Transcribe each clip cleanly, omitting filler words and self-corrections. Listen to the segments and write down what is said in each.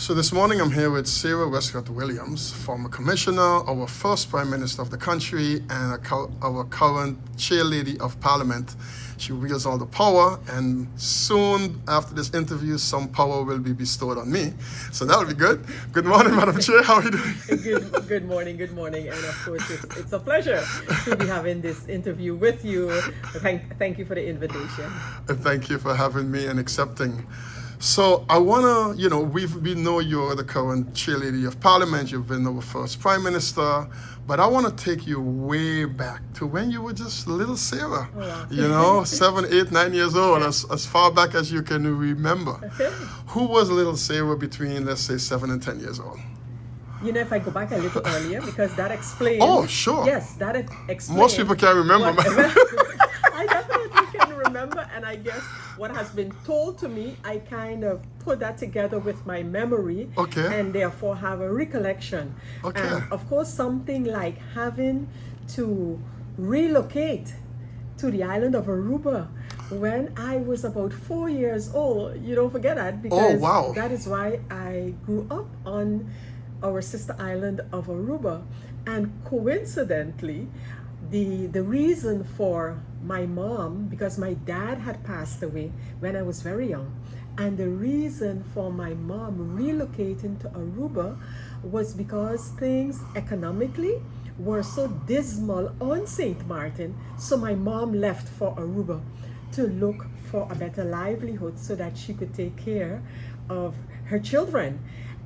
So this morning I'm here with Sarah Wescot-Williams, former commissioner, our first prime minister of the country, and our current chair lady of parliament. She wields all the power, and soon after this interview, some power will be bestowed on me. So that'll be good. Good morning, Madam Chair. How are you doing? Good morning. And of course, it's a pleasure to be having this interview with you. Thank you for the invitation. And thank you for having me and accepting. So I want to, we know you're the current chair lady of parliament. You've been our first prime minister. But I want to take you way back to when you were just little Sarah, wow. 7, 8, 9 years old, as far back as you can remember. Okay. Who was little Sarah between, let's say, 7 and 10 years old? If I go back a little earlier, because that explains. Oh, sure. Yes, that explains. Most people can't remember. I definitely can remember, and I guess what has been told to me, I kind of put that together with my memory, and therefore have a recollection. And of course, something like having to relocate to the island of Aruba when I was about 4 years old. You don't forget that, because that is why I grew up on our sister island of Aruba. And coincidentally, the reason for my mom, because my dad had passed away when I was very young, and the reason for my mom relocating to Aruba was because things economically were so dismal on Sint Maarten. So my mom left for Aruba to look for a better livelihood so that she could take care of her children.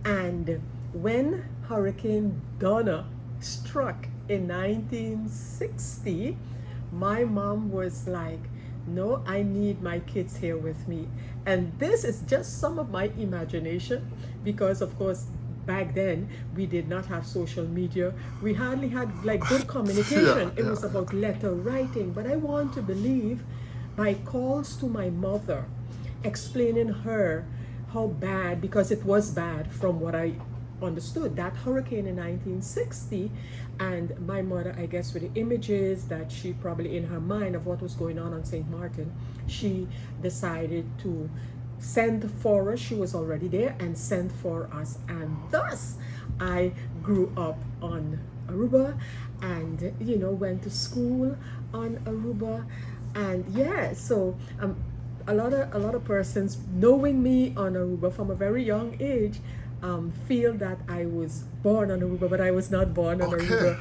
And when Hurricane Donna struck in 1960, my mom was like, no, I need my kids here with me. And this is just some of my imagination, because of course back then we did not have social media. We hardly had good communication. It was about letter writing. But I want to believe by calls to my mother, explaining her how bad, because it was bad from what I understood, that hurricane in 1960, and my mother, I guess with the images that she probably in her mind of what was going on Sint Maarten, she decided to send for us. She was already there and sent for us, and thus I grew up on Aruba and went to school on Aruba. And so a lot of persons knowing me on Aruba from a very young age feel that I was born on Aruba, but I was not born on Aruba.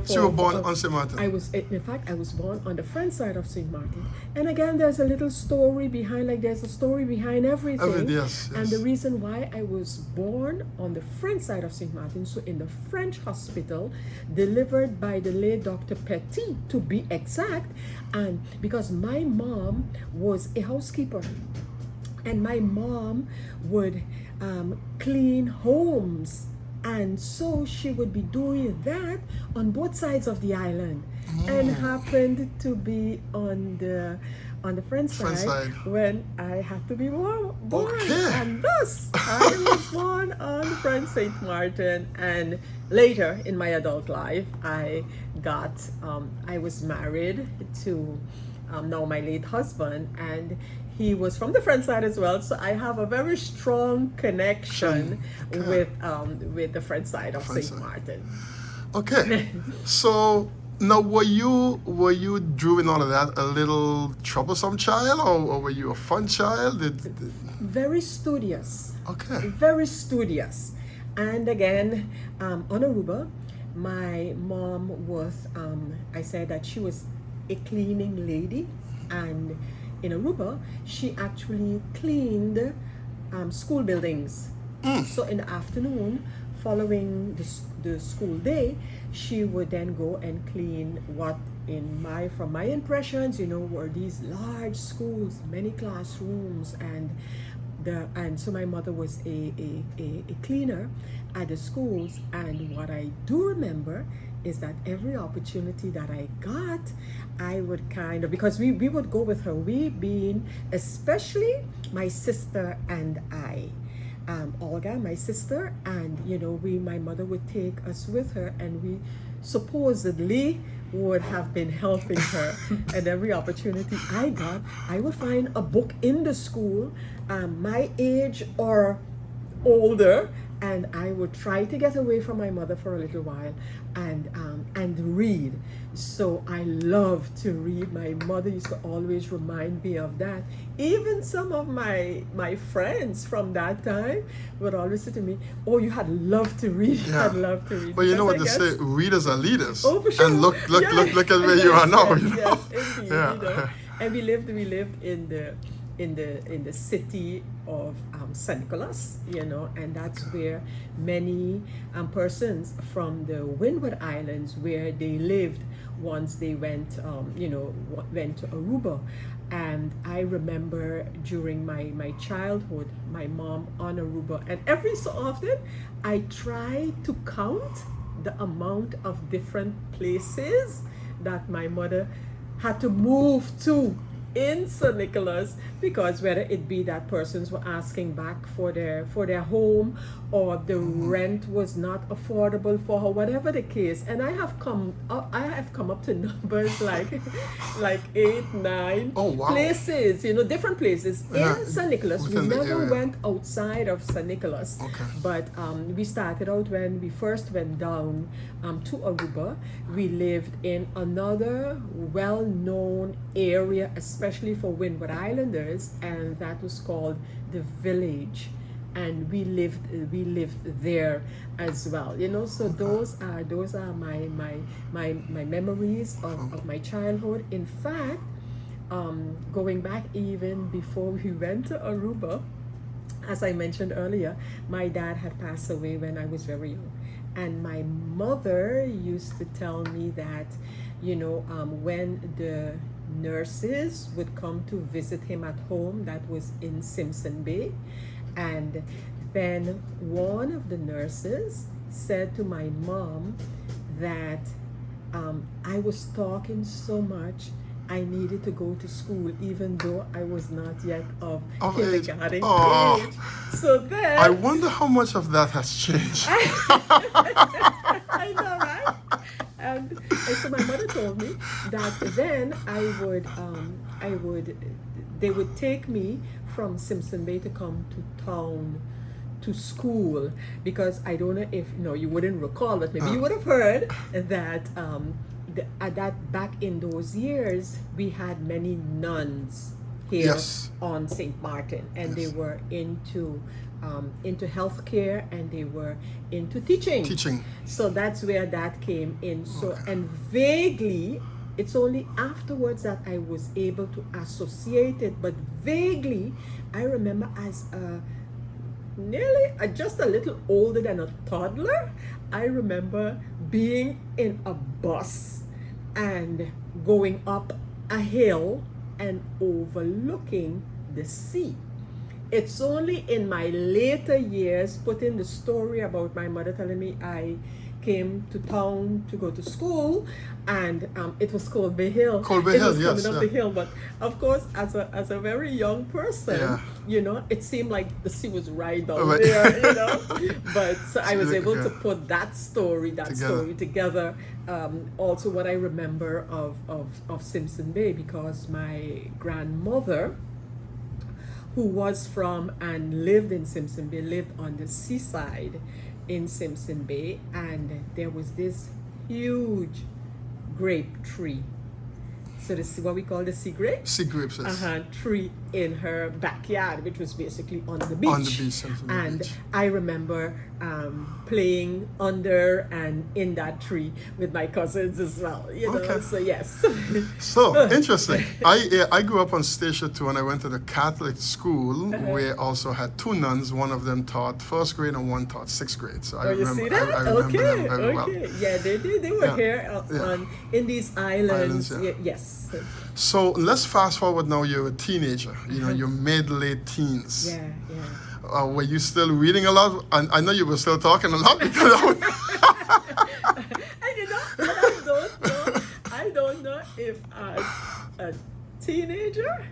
So you were born on Sint Maarten? I was born on the French side of Sint Maarten. And again, there's a little story behind, there's a story behind everything. Yes. And the reason why I was born on the French side of Sint Maarten, so in the French hospital, delivered by the late Dr. Petit, to be exact, and because my mom was a housekeeper, and my mom would clean homes, and so she would be doing that on both sides of the island, and happened to be on the French side when I had to be born. And thus I was born on French Sint Maarten. And later in my adult life, I was married to now my late husband, and he was from the French side as well, so I have a very strong connection with the French side of Sint Maarten. Okay, so now were you during all of that a little troublesome child, or were you a fun child? Very studious. Okay. Very studious, and again on Aruba, my mom was. I said that she was a cleaning lady, and in Aruba, she actually cleaned school buildings. So in the afternoon, following the school day, she would then go and clean what, from my impressions, were these large schools, many classrooms, and so my mother was a cleaner at the schools. And what I do remember is that every opportunity that I got, I would because we would go with her, we being especially my sister and I, Olga, my sister, and my mother would take us with her, and we supposedly would have been helping her. And every opportunity I got, I would find a book in the school, my age or older, and I would try to get away from my mother for a little while and read. So I love to read. My mother used to always remind me of that. Even some of my friends from that time would always say to me, "Oh, you had loved to read. You had loved to read." But you know what they say, readers are leaders. Oh, for sure. And look at where you are now. Yes, You know? yes, indeed. You know? And we lived in the city of St. Nicholas, you know, and that's where many persons from the Windward Islands, where they lived once they went, went to Aruba. And I remember during my childhood, my mom on Aruba, and every so often I try to count the amount of different places that my mother had to move to in St. Nicholas, because whether it be that persons were asking back for their home, or the rent was not affordable for her, whatever the case. And I have come up to numbers like 8, 9 places, different places in St. Nicholas. We never went outside of St. Nicholas. But we started out when we first went down to Aruba. We lived in another well-known area, especially for Windward Islanders, and that was called the Village. And we lived there as well, so those are my memories of my childhood. In fact, going back even before we went to Aruba, as I mentioned earlier, my dad had passed away when I was very young, and my mother used to tell me that when the nurses would come to visit him at home, that was in Simpson Bay. And then one of the nurses said to my mom that I was talking so much, I needed to go to school, even though I was not yet of kindergarten age. So then I wonder how much of that has changed. I know, right? And so my mother told me that then they would take me from Simpson Bay to come to town to school, because I don't know if you wouldn't recall, but maybe you would have heard that that back in those years we had many nuns here on Sint Maarten, and they were into healthcare, and they were into teaching. So that's where that came in. So and vaguely, it's only afterwards that I was able to associate it, but vaguely I remember as just a little older than a toddler, I remember being in a bus and going up a hill and overlooking the sea. It's only in my later years, putting the story about my mother telling me I came to town to go to school, and it was Colby Hill. Coming up the hill, but of course, as a very young person, it seemed like the sea was right down there, But so I was able to put that story together. Also, what I remember of Simpson Bay, because my grandmother, who was from and lived in Simpson Bay, lived on the seaside in Simpson Bay, and there was this huge grape tree. So this is what we call the sea grapes. Sea grapes, yes. Tree in her backyard, which was basically on the beach. On the beach, and I remember playing under and in that tree with my cousins as well. So yes. So interesting. I grew up on Station 2, and I went to the Catholic school where also had 2 nuns. One of them taught 1st grade and one taught 6th grade. So I remember them very well. Yeah, they were here in these islands. Yes. So let's fast forward now. You're a teenager. Your mid-late teens. Yeah. Were you still reading a lot? I know you were still talking a lot because I don't know if as a teenager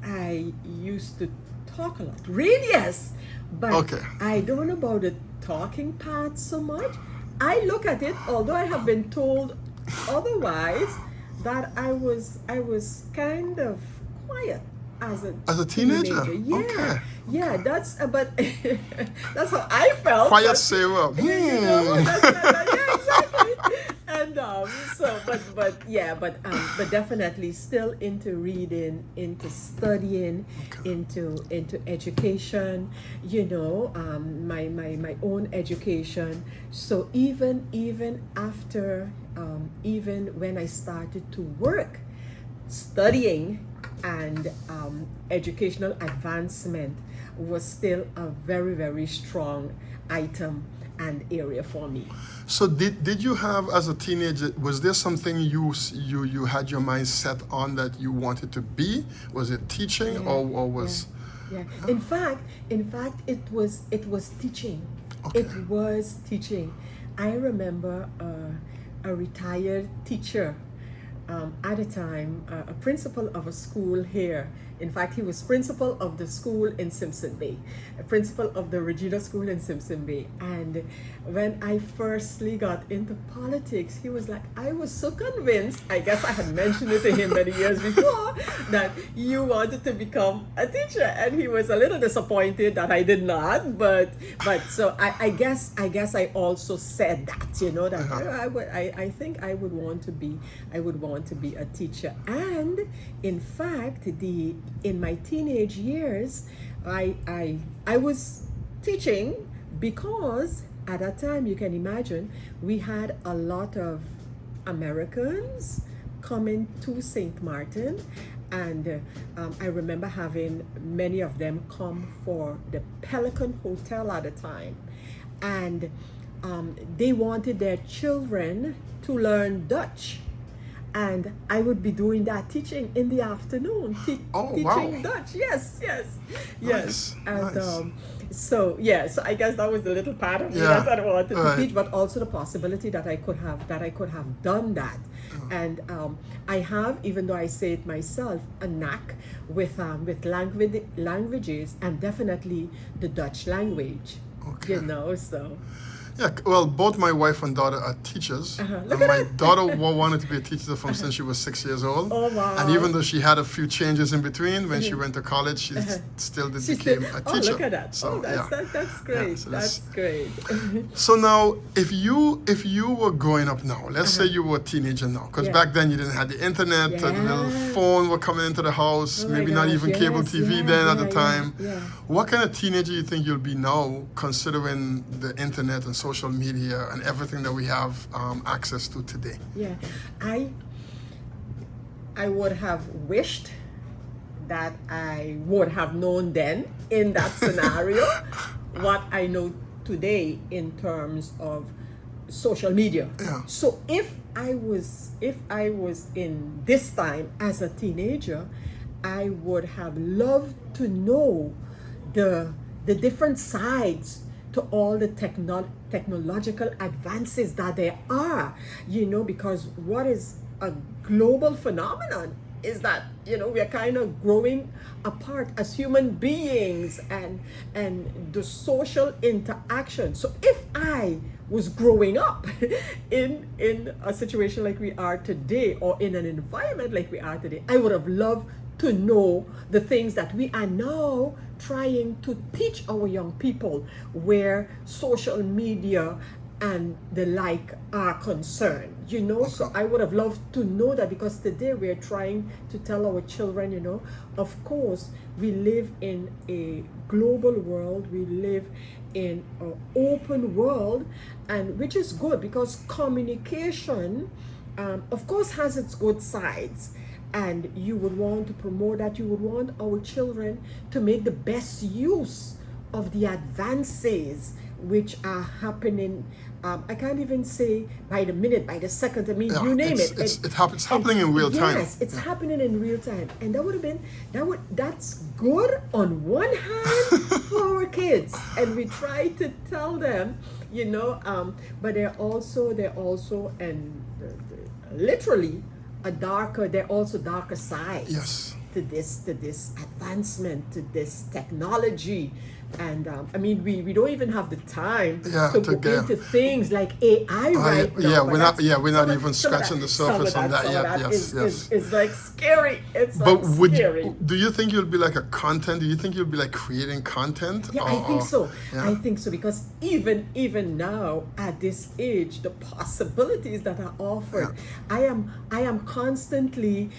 I used to talk a lot. Read, yes, but I don't know about the talking part so much. I look at it, although I have been told otherwise, that I was kind of quiet as a teenager. Yeah, okay. Yeah, that's but that's how I felt. Quiet saver. Yeah, you know, yeah, exactly. And but definitely still into reading, into studying, into education. You know, my own education. So even after even when I started to work, studying and educational advancement was still a very, very strong item and area for me. So did you have, as a teenager, was there something you had your mind set on that you wanted to be? Was it teaching or was? Yeah. In fact, it was teaching. Okay. It was teaching. I remember a retired teacher at a time, a principal of a school here. In fact, he was principal of the school in Simpson Bay, a principal of the Regina School in Simpson Bay. And when I firstly got into politics, he was like, I was so convinced, I guess I had mentioned it to him many years before, that you wanted to become a teacher. And he was a little disappointed that I did not, but so I guess I also said that, you know, that I think I would want to be a teacher. And in fact, in my teenage years, I was teaching because at that time, you can imagine, we had a lot of Americans coming to Sint Maarten, and I remember having many of them come for the Pelican Hotel at the time, and they wanted their children to learn Dutch. And I would be doing that, teaching in the afternoon, teaching Dutch. Yes. Nice. And nice. So I guess that was the little part of me that I wanted to teach, but also the possibility that I could have done that. And I have, even though I say it myself, a knack with languages, and definitely the Dutch language. Okay. You know, so. Yeah, well, both my wife and daughter are teachers. And my daughter wanted to be a teacher since she was 6 years old. Oh, wow. And even though she had a few changes in between, when she went to college, she still became a teacher. Oh, look at that. So, that's great. Yeah, so that's great. So now, if you were growing up now, let's say you were a teenager now, because back then you didn't have the internet, the little phone were coming into the house, maybe not even cable TV then at the time. What kind of teenager you think you'll be now, considering the internet and social media and everything that we have access to today? Yeah, I would have wished that I would have known then in that scenario what I know today in terms of social media. Yeah. So if I was in this time as a teenager, I would have loved to know the different sides to all the technological advances that there are, you know, because what is a global phenomenon is that, you know, we are kind of growing apart as human beings, and the social interaction. So if I was growing up in a situation like we are today, or in an environment like we are today, I would have loved to know the things that we are now trying to teach our young people, where social media and the like are concerned, you know. So I would have loved to know that, because today we're trying to tell our children, you know, of course we live in a global world, we live in an open world, and which is good, because communication of course has its good sides, and you would want to promote that. You would want our children to make the best use of the advances which are happening. I can't even say by the minute, by the second. I mean, you name it. It's happening in real time. Yes, it's happening in real time, and that's good on one hand for our kids, and we try to tell them, you know, but they're also and literally there are also darker sides to this advancement, to this technology, And I mean, we don't even have the time to go get into things like AI right now. We're not even scratching the surface on that yet. Yes. It's like scary. It's but like scary. Do you think you'll be like a content? Do you think you'll be like creating content? Yeah, I think so. I think so, because even now at this age, the possibilities that are offered, I am constantly,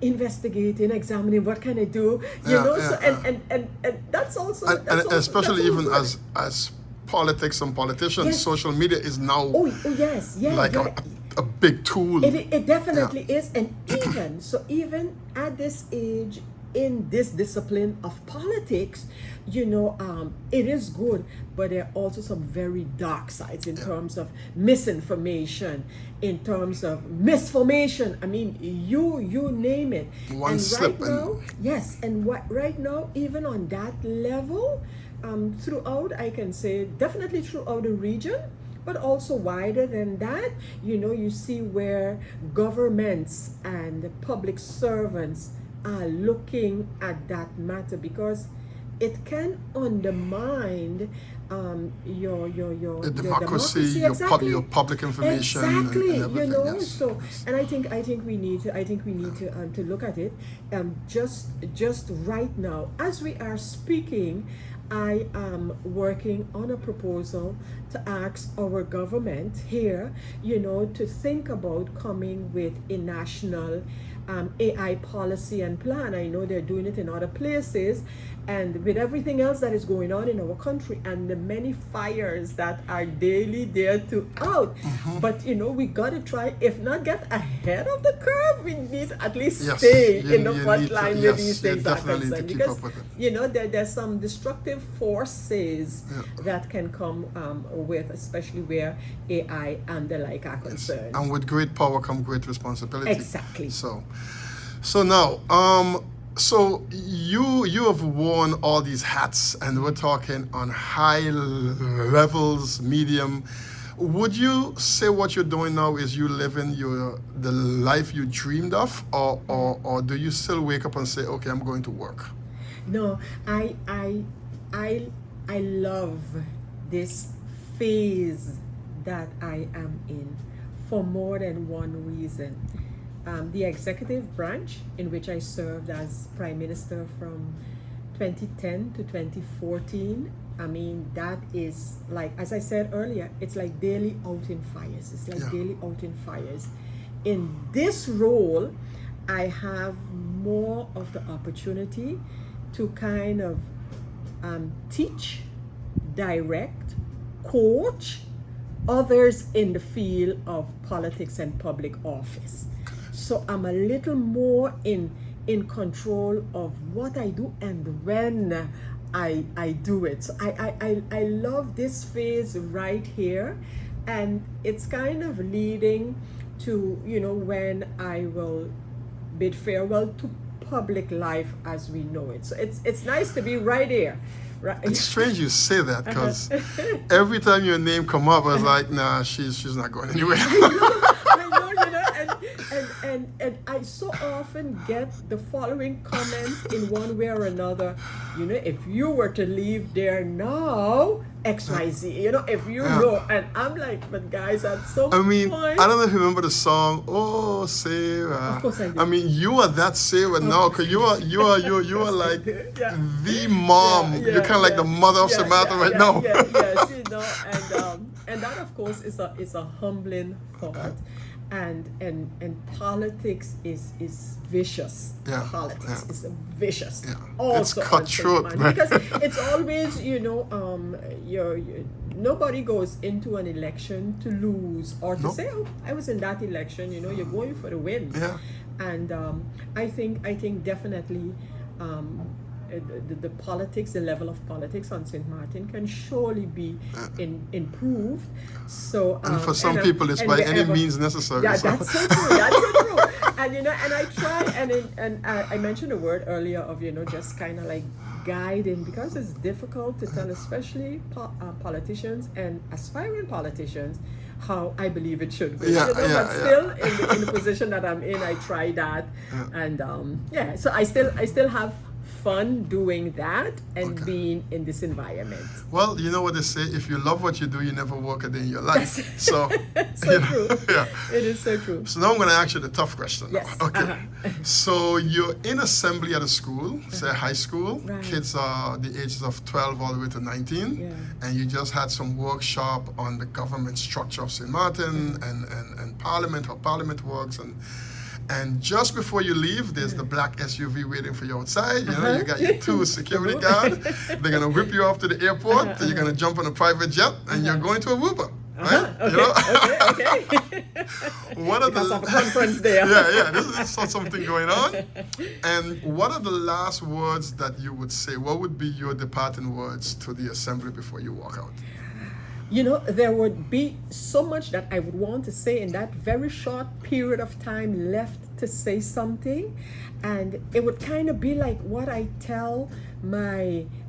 investigating, examining what can I do, so and that's also especially even as politics and politicians, social media is now a big tool. It definitely is, and even at this age, in this discipline of politics, it is good, but there are also some very dark sides in terms of misinformation, in terms of misformation. I mean, you name it. One slip. Right now, even on that level, throughout, I can say definitely throughout the region, but also wider than that, you see where governments and public servants are looking at that matter, because it can undermine your democracy, your public information, exactly, and everything. And I think we need to look at it. Just right now, as we are speaking, I am working on a proposal to ask our government here, to think about coming with a national AI policy and plan. I know they're doing it in other places, and with everything else that is going on in our country and the many fires that are daily there to out. But we got to try, if not get ahead of the curve, we need at least stay in the front line where these things are concerned, because there's some destructive forces that can come with, especially where AI and the like are concerned. And with great power come great responsibility. Exactly. So now, so you have worn all these hats, and we're talking on high levels, medium. Would you say what you're doing now is you living the life you dreamed of, or do you still wake up and say, okay, I'm going to work? No, I love this phase that I am in for more than one reason. The executive branch, in which I served as Prime Minister from 2010 to 2014, I mean, that is like, as I said earlier, it's like daily outing fires. It's like daily outing fires. In this role, I have more of the opportunity to kind of teach, direct, coach others in the field of politics and public office. So I'm a little more in control of what I do and when I do it. So I love this phase right here, and it's kind of leading to when I will bid farewell to public life as we know it. So it's nice to be right here. Right. It's strange you say that, because every time your name come up, I was like, nah, she's not going anywhere. And I so often get the following comment in one way or another. If you were to leave there now, XYZ, if you know, and I'm like, but guys, at some point. I don't know if you remember the song, Oh Sarah. Of course I do. I mean, you are that Sarah now, because you are like the mom. You're kind of like the mother of Sint Maarten right now. Yes, and that of course is a humbling thought. And politics is vicious. Politics is vicious. Also, it's cutthroat, man. Because it's always, nobody goes into an election to lose or to say, oh, I was in that election. You're going for the win. And I think definitely the politics, the level of politics on Sint Maarten can surely be improved. So and for some people, it's by any means necessary. Yeah, that's so true. That's so true. And and I try, and I mentioned a word earlier of just kind of like guiding, because it's difficult to tell, especially politicians and aspiring politicians, how I believe it should be. But still, in the position that I'm in, I try that, and so I still have fun doing that and being in this environment. Well, you know what they say, if you love what you do, you never work a day in your life. So, so true. Yeah. It is so true. So now I'm going to ask you the tough question. Yes. Okay. So you're in assembly at a school, say high school. Right. Kids are the ages of 12 all the way to 19. And you just had some workshop on the government structure of Sint Maarten and Parliament, how Parliament works. And just before you leave, there's the black SUV waiting for you outside. You know, you got your 2 security guards. They're going to whip you off to the airport. You're going to jump on a private jet, and you're going to Aruba. Right? Okay, You know? okay. What are Because of a conference there. Yeah, this is something going on. And what are the last words that you would say? What would be your departing words to the assembly before you walk out? You know, there would be so much that I would want to say in that very short period of time left to say something. And it would kind of be like what I tell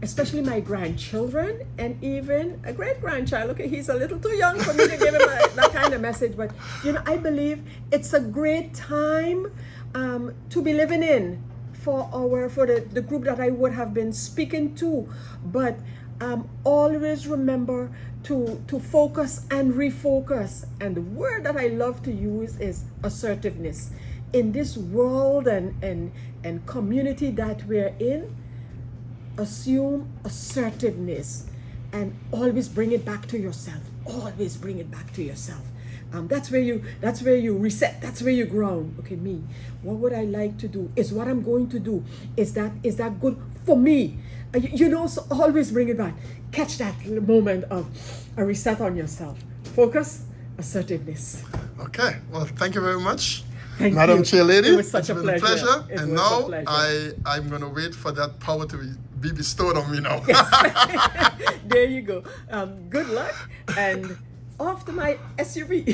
especially my grandchildren and even a great-grandchild. Okay, he's a little too young for me to give him that kind of message. But, you know, I believe it's a great time to be living in for the group that I would have been speaking to. But always remember to focus and refocus. And the word that I love to use is assertiveness. In this world and community that we're in, assume assertiveness and always bring it back to yourself. Always bring it back to yourself. That's where you reset. That's where you ground. Okay, me. What would I like to do? Is what I'm going to do. Is that good for me? You know, so always bring it back. Catch that moment of a reset on yourself. Focus, assertiveness. Okay. Well, thank you very much, Thank Madam you. Chair Lady. It was such a It's been pleasure. a pleasure. It And was now a pleasure. I'm going to wait for that power to be bestowed on me now. There you go. Good luck and off to my SUV.